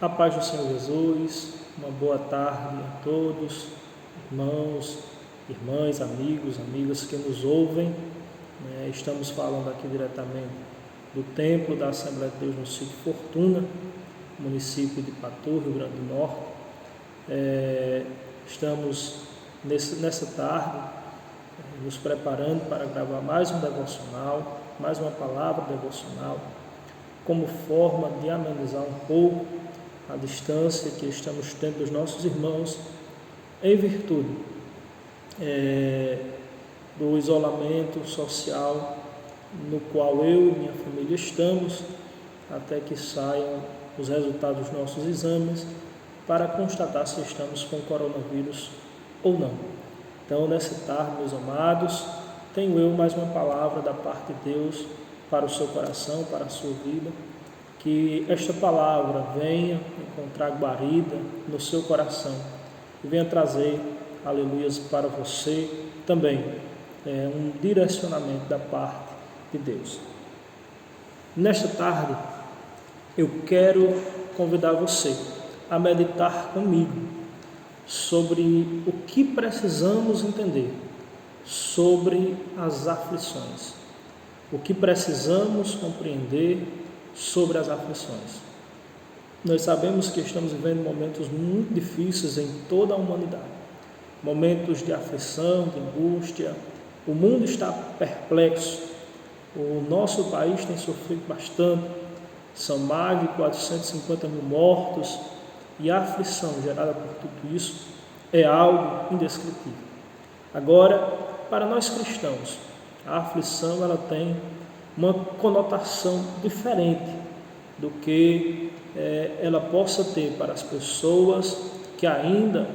A paz do Senhor Jesus, uma boa tarde a todos, irmãos, irmãs, amigos, amigas que nos ouvem. Estamos falando aqui diretamente do Templo da Assembleia de Deus no sítio Fortuna, município de Patu, Rio Grande do Norte. Estamos nessa tarde nos preparando para gravar mais um devocional, mais uma palavra devocional, como forma de amenizar um pouco a distância que estamos tendo dos nossos irmãos em virtude do isolamento social no qual eu e minha família estamos, até que saiam os resultados dos nossos exames para constatar se estamos com coronavírus ou não. Então, nessa tarde, meus amados, tenho eu mais uma palavra da parte de Deus para o seu coração, para a sua vida. Que esta palavra venha encontrar guarida no seu coração e venha trazer, aleluias, para você também um direcionamento da parte de Deus. Nesta tarde, eu quero convidar você a meditar comigo sobre o que precisamos entender sobre as aflições, o que precisamos compreender sobre as aflições. Nós sabemos que estamos vivendo momentos muito difíceis em toda a humanidade, momentos de aflição, de angústia. O mundo está perplexo, o nosso país tem sofrido bastante, são mais de 450 mil mortos, e a aflição gerada por tudo isso é algo indescritível. Agora, para nós cristãos, a aflição ela tem uma conotação diferente do que ela possa ter para as pessoas que ainda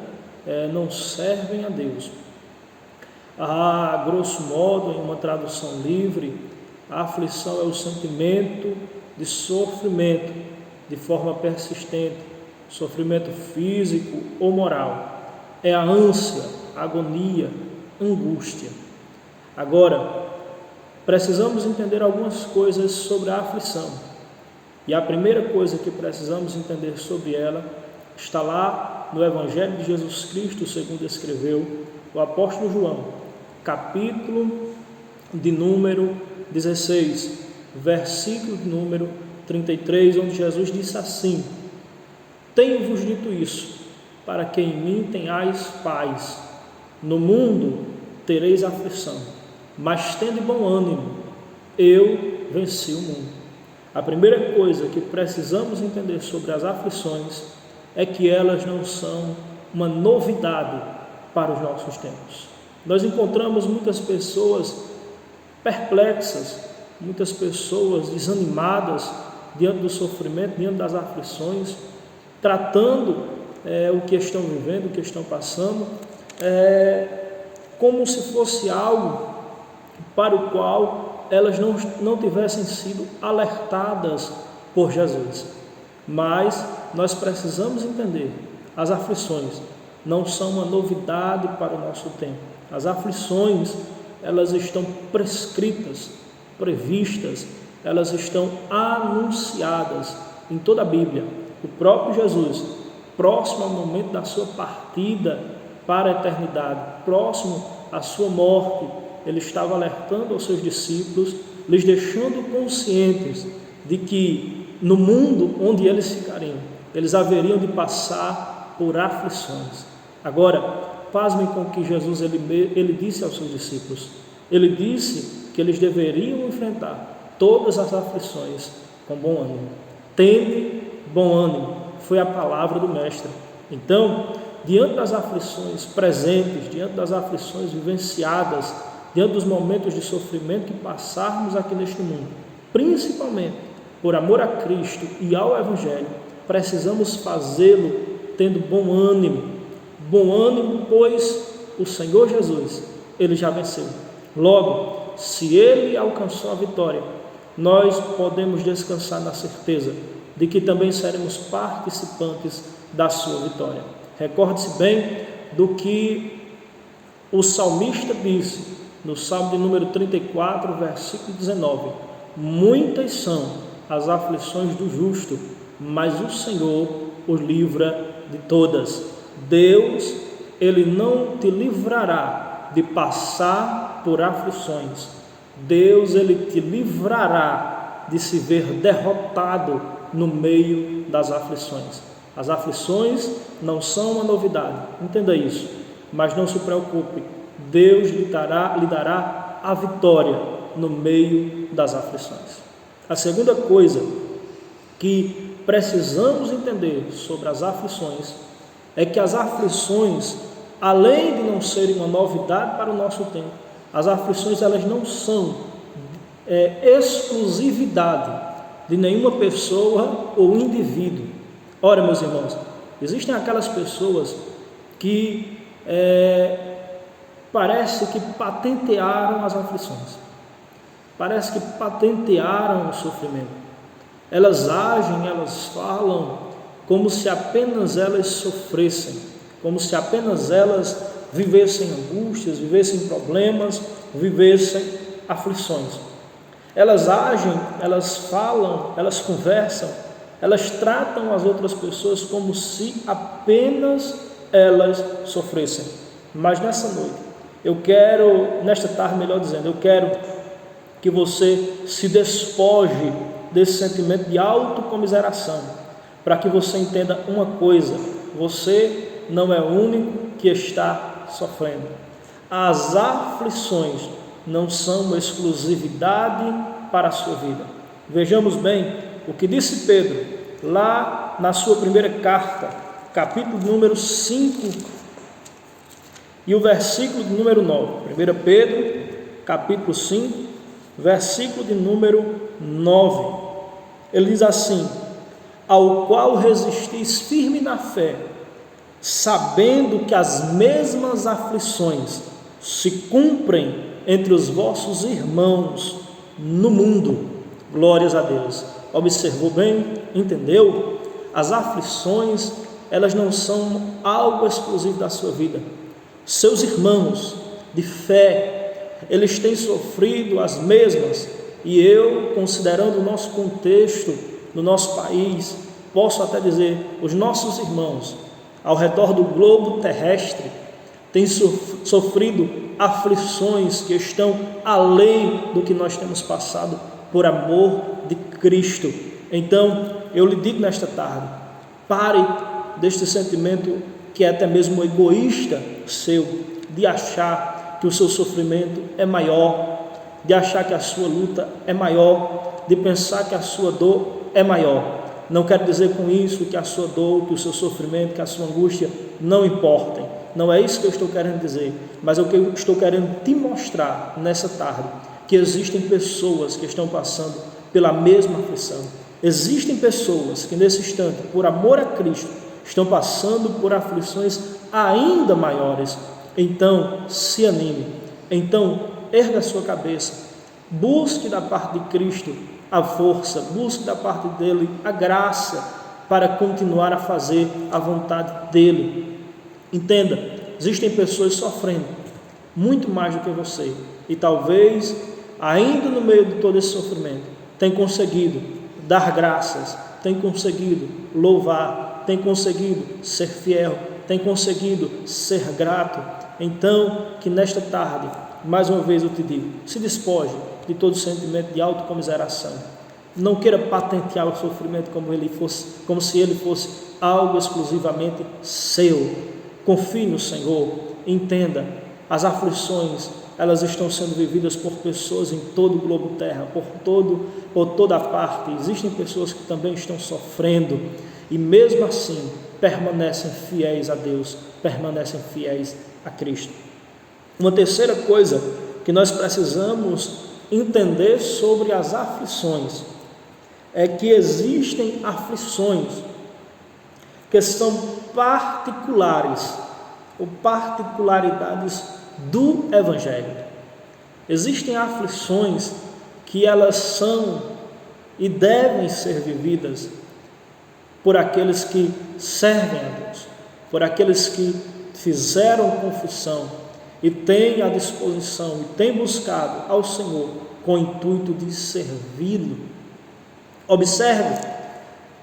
não servem a Deus. A grosso modo, em uma tradução livre, a aflição é o sentimento de sofrimento de forma persistente, sofrimento físico ou moral. É a ânsia, a agonia, angústia. Agora, precisamos entender algumas coisas sobre a aflição. E a primeira coisa que precisamos entender sobre ela está lá no Evangelho de Jesus Cristo, segundo escreveu o apóstolo João, capítulo de número 16, versículo de número 33, onde Jesus disse assim: tenho-vos dito isso, para que em mim tenhais paz. No mundo tereis aflição, mas tende bom ânimo, eu venci o mundo. A primeira coisa que precisamos entender sobre as aflições é que elas não são uma novidade para os nossos tempos. Nós encontramos muitas pessoas perplexas, muitas pessoas desanimadas diante do sofrimento, diante das aflições, tratando o que estão vivendo, o que estão passando, como se fosse algo para o qual elas não tivessem sido alertadas por Jesus. Mas nós precisamos entender, as aflições não são uma novidade para o nosso tempo. As aflições, elas estão prescritas, previstas, elas estão anunciadas em toda a Bíblia. O próprio Jesus, próximo ao momento da sua partida para a eternidade, próximo à sua morte, ele estava alertando aos seus discípulos, lhes deixando conscientes de que no mundo onde eles ficariam, eles haveriam de passar por aflições. Agora, pasmem com o que Jesus ele disse aos seus discípulos. Ele disse que eles deveriam enfrentar todas as aflições com bom ânimo. Tende bom ânimo, foi a palavra do Mestre. Então, diante das aflições presentes, diante das aflições vivenciadas, diante dos momentos de sofrimento que passarmos aqui neste mundo, principalmente por amor a Cristo e ao Evangelho, precisamos fazê-lo tendo bom ânimo, pois o Senhor Jesus, ele já venceu. Logo, se ele alcançou a vitória, nós podemos descansar na certeza de que também seremos participantes da sua vitória. Recorde-se bem do que o salmista disse no Salmo de número 34, versículo 19: muitas são as aflições do justo, mas o Senhor os livra de todas. Deus, Ele não te livrará de passar por aflições. Deus, Ele te livrará de se ver derrotado no meio das aflições. As aflições não são uma novidade, entenda isso, mas não se preocupe, Deus lhe dará a vitória no meio das aflições. A segunda coisa que precisamos entender sobre as aflições é que as aflições, além de não serem uma novidade para o nosso tempo, as aflições elas não são exclusividade de nenhuma pessoa ou indivíduo. Ora, meus irmãos, existem aquelas pessoas que parece que patentearam as aflições, parece que patentearam o sofrimento. Elas agem, elas falam como se apenas elas sofressem, como se apenas elas vivessem angústias, vivessem problemas, vivessem aflições. Elas agem, elas falam, elas conversam, elas tratam as outras pessoas como se apenas elas sofressem. Mas nessa noite, nesta tarde, melhor dizendo, eu quero que você se despoje desse sentimento de autocomiseração, para que você entenda uma coisa: você não é o único que está sofrendo. As aflições não são uma exclusividade para a sua vida. Vejamos bem o que disse Pedro lá na sua primeira carta, capítulo número 5 e o versículo de número 9. 1 Pedro, capítulo 5, versículo de número 9. Ele diz assim: ao qual resistis firme na fé, sabendo que as mesmas aflições se cumprem entre os vossos irmãos no mundo. Glórias a Deus. Observou bem? Entendeu? As aflições, elas não são algo exclusivo da sua vida. Seus irmãos de fé, eles têm sofrido as mesmas, e eu, considerando o nosso contexto, no nosso país, posso até dizer, os nossos irmãos ao redor do globo terrestre têm sofrido aflições que estão além do que nós temos passado por amor de Cristo. Então, eu lhe digo nesta tarde, pare deste sentimento que é até mesmo egoísta seu, de achar que o seu sofrimento é maior, de achar que a sua luta é maior, de pensar que a sua dor é maior. Não quero dizer com isso que a sua dor, que o seu sofrimento, que a sua angústia não importem. Não é isso que eu estou querendo dizer, mas é o que eu estou querendo te mostrar nessa tarde, que existem pessoas que estão passando pela mesma aflição. Existem pessoas que nesse instante, por amor a Cristo, estão passando por aflições ainda maiores. Então, se anime. Então, erga a sua cabeça. Busque da parte de Cristo a força, busque da parte dele a graça para continuar a fazer a vontade dele. Entenda, existem pessoas sofrendo muito mais do que você, e talvez ainda no meio de todo esse sofrimento tem conseguido dar graças, tem conseguido louvar, tem conseguido ser fiel, tem conseguido ser grato. Então, que nesta tarde, mais uma vez eu te digo, se despoje de todo sentimento de autocomiseração. Não queira patentear o sofrimento como se ele fosse algo exclusivamente seu. Confie no Senhor. Entenda, as aflições, elas estão sendo vividas por pessoas em todo o globo terra, por toda parte. Existem pessoas que também estão sofrendo e mesmo assim permanecem fiéis a Deus, permanecem fiéis a Cristo. Uma terceira coisa que nós precisamos entender sobre as aflições é que existem aflições que são particulares ou particularidades do Evangelho. Existem aflições que elas são e devem ser vividas por aqueles que servem a Deus, por aqueles que fizeram confissão e têm a disposição e têm buscado ao Senhor com o intuito de servi-lo. Observe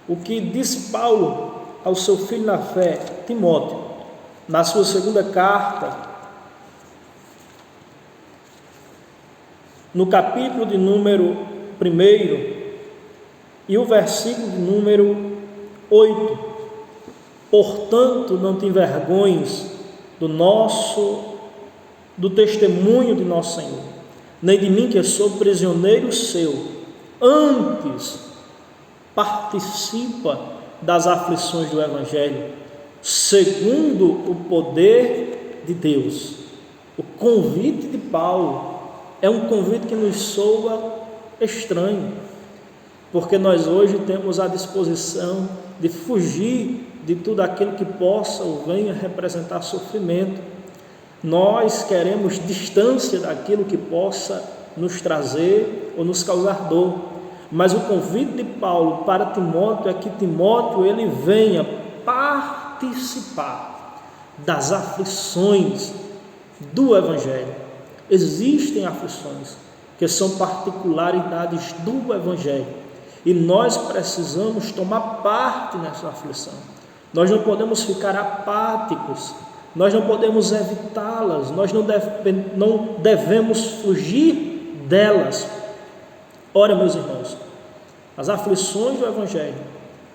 o que disse Paulo ao seu filho na fé, Timóteo, na sua segunda carta, no capítulo de número 1 e o versículo de número 8: portanto, não te envergonhes do testemunho de nosso Senhor, nem de mim, que sou prisioneiro seu, antes participa das aflições do Evangelho, segundo o poder de Deus. O convite de Paulo é um convite que nos soa estranho, porque nós hoje temos a disposição de fugir de tudo aquilo que possa ou venha representar sofrimento. Nós queremos distância daquilo que possa nos trazer ou nos causar dor. Mas o convite de Paulo para Timóteo é que Timóteo ele venha participar das aflições do Evangelho. Existem aflições que são particularidades do Evangelho e nós precisamos tomar parte nessa aflição. Nós não podemos ficar apáticos, nós não podemos evitá-las, nós não devemos fugir delas. Ora, meus irmãos, as aflições do Evangelho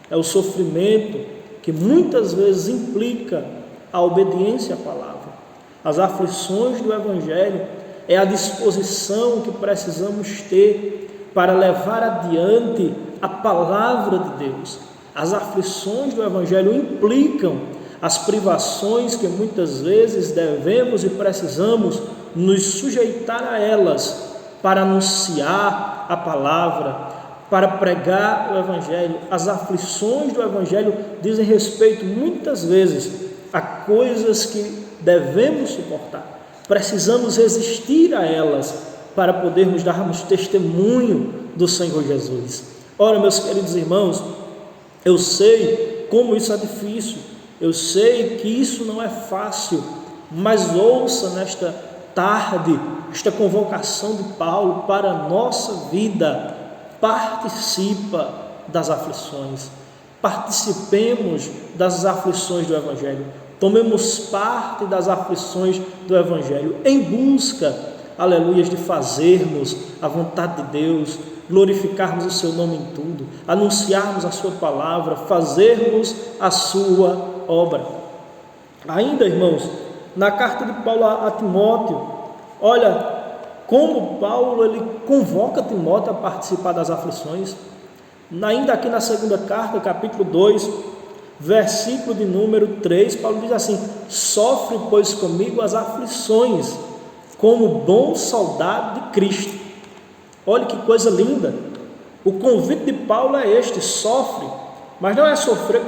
é o sofrimento que muitas vezes implica a obediência à palavra. As aflições do Evangelho é a disposição que precisamos ter para levar adiante a palavra de Deus. As aflições do Evangelho implicam as privações que muitas vezes devemos e precisamos nos sujeitar a elas para anunciar a palavra, para pregar o Evangelho. As aflições do Evangelho dizem respeito muitas vezes a coisas que devemos suportar. Precisamos resistir a elas para podermos darmos testemunho do Senhor Jesus. Ora, meus queridos irmãos, eu sei como isso é difícil, eu sei que isso não é fácil, mas ouça nesta tarde esta convocação de Paulo para a nossa vida. Participa das aflições, participemos das aflições do Evangelho, tomemos parte das aflições do Evangelho, em busca, aleluia, de fazermos a vontade de Deus, glorificarmos o seu nome em tudo, anunciarmos a sua palavra, fazermos a sua obra. Ainda, irmãos, na carta de Paulo a Timóteo, olha como Paulo ele convoca Timóteo a participar das aflições. Ainda aqui na segunda carta, capítulo 2, versículo de número 3, Paulo diz assim: sofre, pois, comigo as aflições, como bom soldado de Cristo. Olha que coisa linda. O convite de Paulo é este: sofre, mas não é sofrer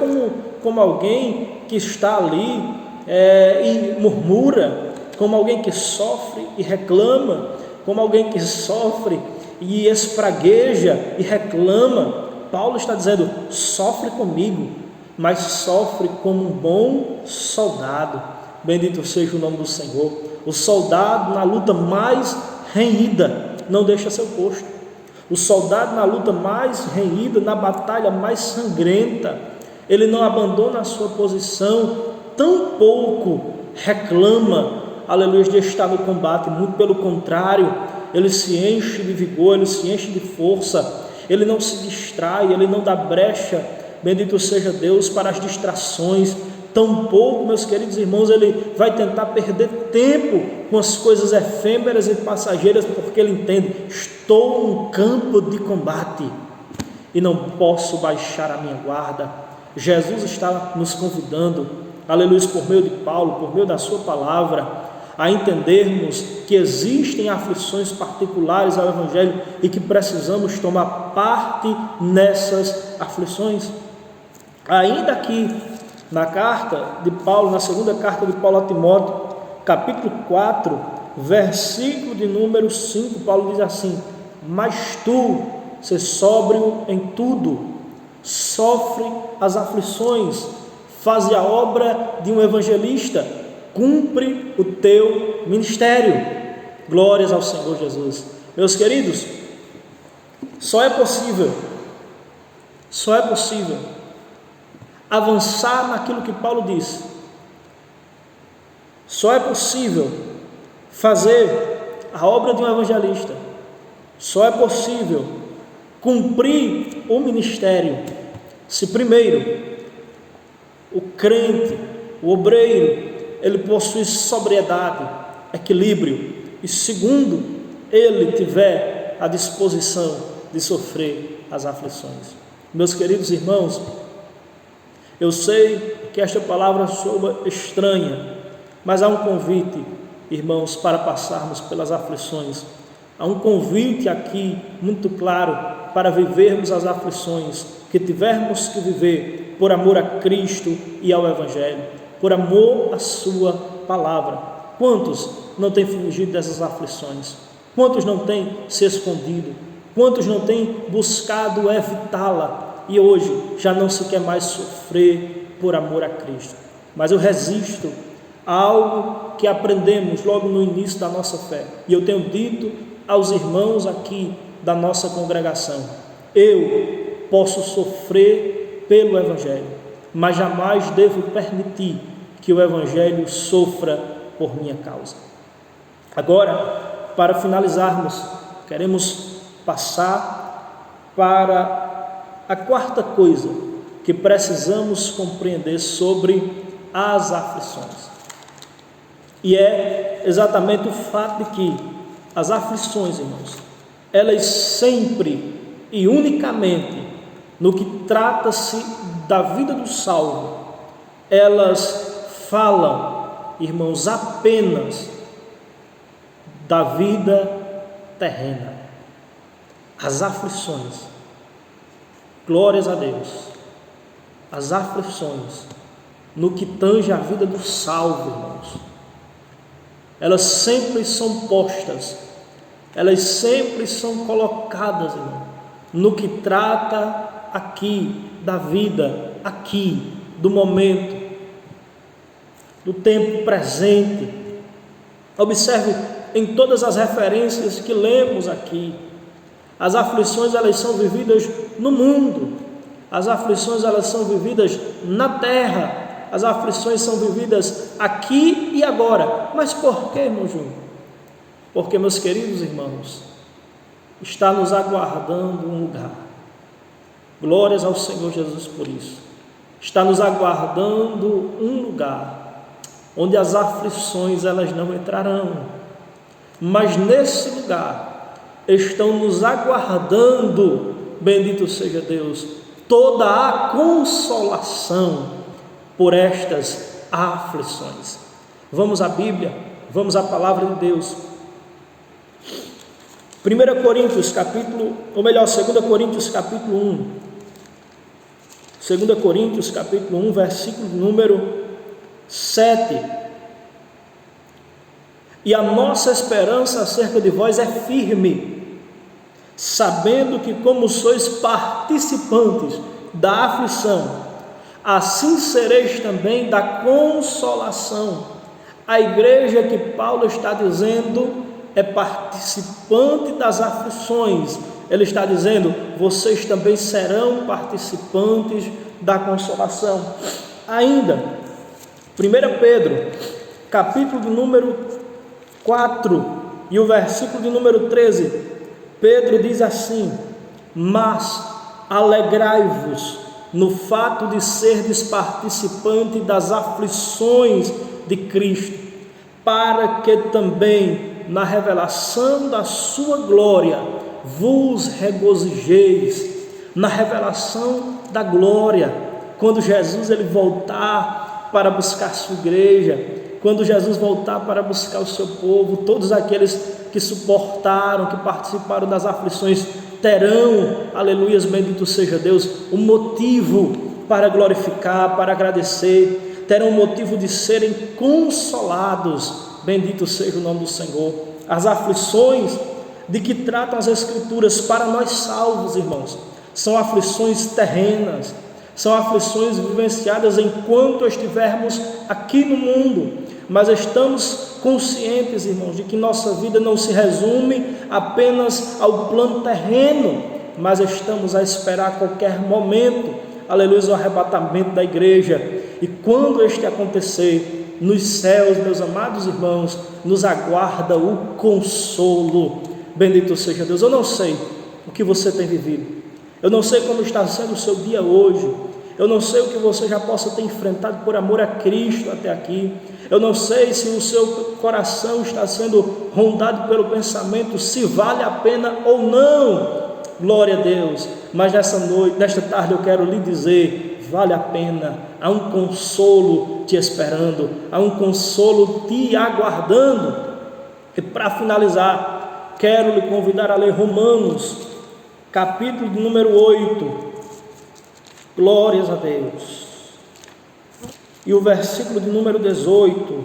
como alguém que está ali e murmura, como alguém que sofre e reclama, como alguém que sofre e espragueja e reclama. Paulo está dizendo: sofre comigo, mas sofre como um bom soldado. Bendito seja o nome do Senhor. O soldado na luta mais renhida não deixa seu posto. O soldado na luta mais renhida, na batalha mais sangrenta, ele não abandona a sua posição, tampouco reclama, aleluia, de estar no combate. Muito pelo contrário, ele se enche de vigor, ele se enche de força, ele não se distrai, ele não dá brecha, bendito seja Deus, para as distrações. Tampouco, meus queridos irmãos, ele vai tentar perder tempo com as coisas efêmeras e passageiras, porque ele entende: estou num campo de combate e não posso baixar a minha guarda. Jesus está nos convidando, aleluia, por meio de Paulo, por meio da sua palavra, a entendermos que existem aflições particulares ao Evangelho e que precisamos tomar parte nessas aflições. Ainda aqui na carta de Paulo, na segunda carta de Paulo a Timóteo, capítulo 4, versículo de número 5, Paulo diz assim: mas tu, se sóbrio em tudo, sofre as aflições, faze a obra de um evangelista, cumpre o teu ministério. Glórias ao Senhor Jesus. Meus queridos, só é possível avançar naquilo que Paulo disse. Só é possível fazer a obra de um evangelista, só é possível cumprir o ministério se primeiro o crente, o obreiro, ele possui sobriedade, equilíbrio, e segundo, ele tiver a disposição de sofrer as aflições. Meus queridos irmãos, eu sei que esta palavra soa estranha, mas há um convite, irmãos, para passarmos pelas aflições. Há um convite aqui muito claro para vivermos as aflições que tivermos que viver por amor a Cristo e ao Evangelho, por amor à sua palavra. Quantos não têm fugido dessas aflições? Quantos não têm se escondido? Quantos não têm buscado evitá-la e hoje já não se quer mais sofrer por amor a Cristo? Mas eu resisto a algo que aprendemos logo no início da nossa fé, e eu tenho dito aos irmãos aqui da nossa congregação: eu posso sofrer pelo Evangelho, mas jamais devo permitir que o Evangelho sofra por minha causa. Agora, para finalizarmos, queremos passar para a quarta coisa que precisamos compreender sobre as aflições, e é exatamente o fato de que as aflições, irmãos, elas sempre e unicamente no que trata-se da vida do salvo, elas falam, irmãos, apenas da vida terrena. As aflições, glórias a Deus, as aflições no que tange a vida do salvo, irmãos, elas sempre são postas, elas sempre são colocadas, irmão, no que trata aqui da vida, aqui, do momento, do tempo presente. Observe em todas as referências que lemos aqui, as aflições elas são vividas no mundo, as aflições elas são vividas na terra, as aflições são vividas aqui e agora. Mas por que, irmão Júnior? Porque, meus queridos irmãos, está nos aguardando um lugar. Glórias ao Senhor Jesus por isso. Está nos aguardando um lugar onde as aflições elas não entrarão, mas nesse lugar estão nos aguardando, bendito seja Deus, toda a consolação por estas aflições. Vamos à Bíblia, vamos à palavra de Deus. 2 Coríntios capítulo 1. 2 Coríntios capítulo 1, versículo número 7. E a nossa esperança acerca de vós é firme, sabendo que como sois participantes da aflição, assim sereis também da consolação. A igreja que Paulo está dizendo é participante das aflições. Ele está dizendo: vocês também serão participantes da consolação. Ainda, 1 Pedro, capítulo de número 4 e o versículo de número 13, Pedro diz assim: mas alegrai-vos no fato de serdes participante das aflições de Cristo, para que também na revelação da sua glória vos regozijeis. Na revelação da glória, quando Jesus ele voltar para buscar sua igreja, quando Jesus voltar para buscar o seu povo, todos aqueles que suportaram, que participaram das aflições, terão, aleluias, bendito seja Deus, um motivo para glorificar, para agradecer, terão um motivo de serem consolados. Bendito seja o nome do Senhor. As aflições de que tratam as Escrituras para nós salvos, irmãos, são aflições terrenas, são aflições vivenciadas enquanto estivermos aqui no mundo, mas estamos conscientes, irmãos, de que nossa vida não se resume apenas ao plano terreno, mas estamos a esperar a qualquer momento aleluia, o arrebatamento da igreja. E quando este acontecer, nos céus, meus amados irmãos, nos aguarda o consolo. Bendito seja Deus. Eu não sei o que você tem vivido, eu não sei como está sendo o seu dia hoje, eu não sei o que você já possa ter enfrentado por amor a Cristo até aqui, eu não sei se o seu coração está sendo rondado pelo pensamento, se vale a pena ou não. Glória a Deus. Mas nesta tarde eu quero lhe dizer, vale a pena. Há um consolo te esperando, há um consolo te aguardando. E para finalizar, quero lhe convidar a ler Romanos, capítulo de número 8, glórias a Deus, e o versículo de número 18,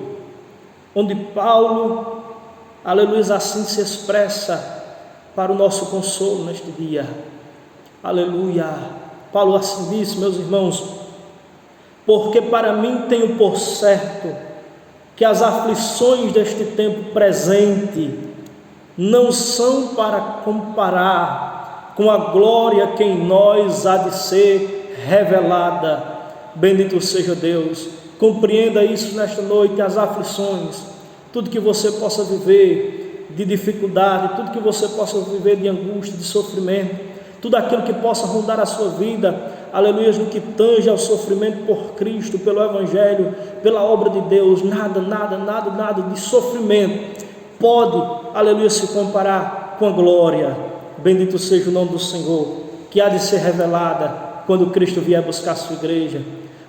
onde Paulo, aleluia, assim se expressa para o nosso consolo neste dia. Aleluia. Paulo assim diz, meus irmãos: porque para mim tenho por certo que as aflições deste tempo presente não são para comparar com a glória que em nós há de ser revelada. Bendito seja Deus. Compreenda isso nesta noite. As aflições, tudo que você possa viver de dificuldade, tudo que você possa viver de angústia, de sofrimento, tudo aquilo que possa rondar a sua vida, aleluia, no que tange ao sofrimento por Cristo, pelo Evangelho, pela obra de Deus, nada de sofrimento pode, aleluia, se comparar com a glória. Bendito seja o nome do Senhor, que há de ser revelada quando Cristo vier buscar a sua igreja,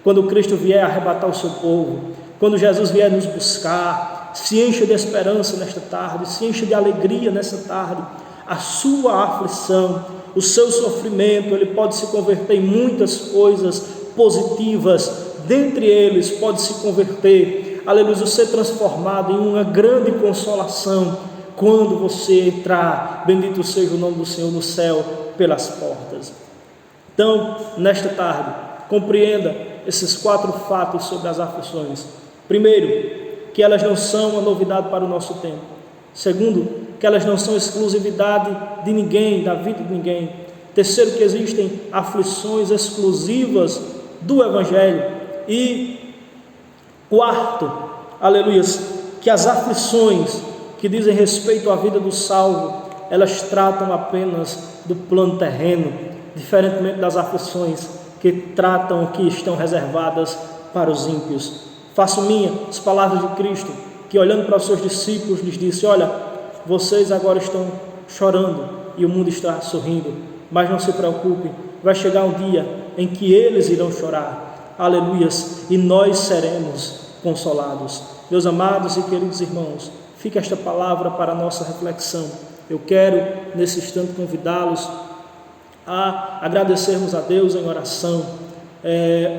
quando Cristo vier arrebatar o seu povo, quando Jesus vier nos buscar. Se encha de esperança nesta tarde, se encha de alegria nesta tarde. A sua aflição, o seu sofrimento, ele pode se converter em muitas coisas positivas. Dentre eles pode se converter, aleluia, ser transformado em uma grande consolação quando você entrar, bendito seja o nome do Senhor, no céu pelas portas. Então, nesta tarde, compreenda esses 4 fatos sobre as aflições. Primeiro, que elas não são uma novidade para o nosso tempo. Segundo, que elas não são exclusividade de ninguém, da vida de ninguém. Terceiro, que existem aflições exclusivas do Evangelho. E quarto, aleluia, que as aflições que dizem respeito à vida do salvo, elas tratam apenas do plano terreno, diferentemente das aflições que tratam, que estão reservadas para os ímpios. Faço minha as palavras de Cristo, que olhando para os seus discípulos lhes disse: olha, vocês agora estão chorando e o mundo está sorrindo, mas não se preocupem, vai chegar um dia em que eles irão chorar, aleluias, e nós seremos consolados. Meus amados e queridos irmãos, fica esta palavra para a nossa reflexão. Eu quero nesse instante convidá-los a agradecermos a Deus em oração,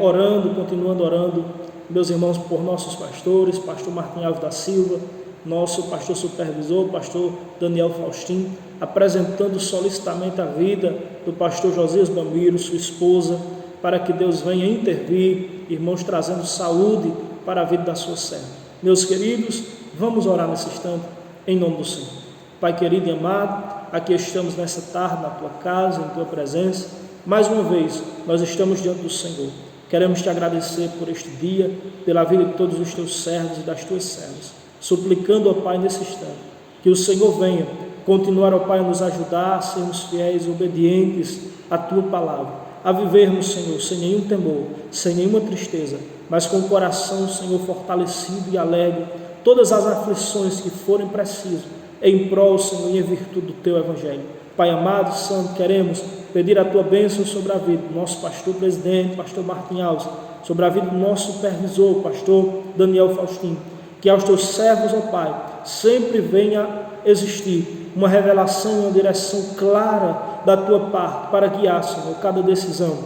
orando, continuando orando, meus irmãos, por nossos pastores, pastor Martim Alves da Silva, nosso pastor supervisor, pastor Daniel Faustino, apresentando solicitamente a vida do pastor Josias Bamiro, sua esposa, para que Deus venha intervir, irmãos, trazendo saúde para a vida da sua serva. Meus queridos, vamos orar nesse instante, em nome do Senhor. Pai querido e amado, aqui estamos nessa tarde, na tua casa, em tua presença. Mais uma vez, nós estamos diante do Senhor. Queremos te agradecer por este dia, pela vida de todos os teus servos e das tuas servas, suplicando, ó Pai, nesse instante, que o Senhor venha continuar, ó Pai, a nos ajudar a sermos fiéis e obedientes à tua palavra, a vivermos, Senhor, sem nenhum temor, sem nenhuma tristeza, mas com o coração, Senhor, fortalecido e alegre, todas as aflições que forem precisas, em prol, Senhor, e em virtude do teu Evangelho. Pai amado, santo, queremos pedir a tua bênção sobre a vida do nosso pastor presidente, pastor Martim Alves, sobre a vida do nosso supervisor, pastor Daniel Faustino, que aos teus servos, ó Pai, sempre venha existir uma revelação, uma direção clara da tua parte, para guiar, Senhor, cada decisão.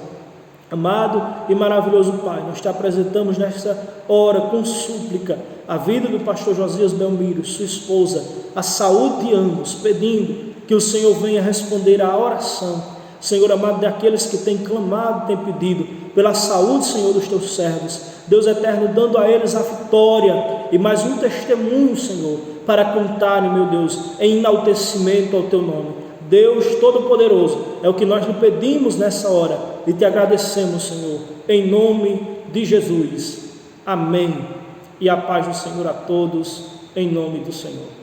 Amado e maravilhoso Pai, nós te apresentamos nesta hora com súplica a vida do pastor Josias Belmiro, sua esposa, a saúde de ambos, pedindo que o Senhor venha responder à oração, Senhor amado, daqueles que têm clamado, têm pedido pela saúde, Senhor, dos teus servos. Deus eterno, dando a eles a vitória e mais um testemunho, Senhor, para contarem, meu Deus, em enaltecimento ao teu nome. Deus Todo-Poderoso, é o que nós lhe pedimos nessa hora e te agradecemos, Senhor, em nome de Jesus. Amém. E a paz do Senhor a todos, em nome do Senhor.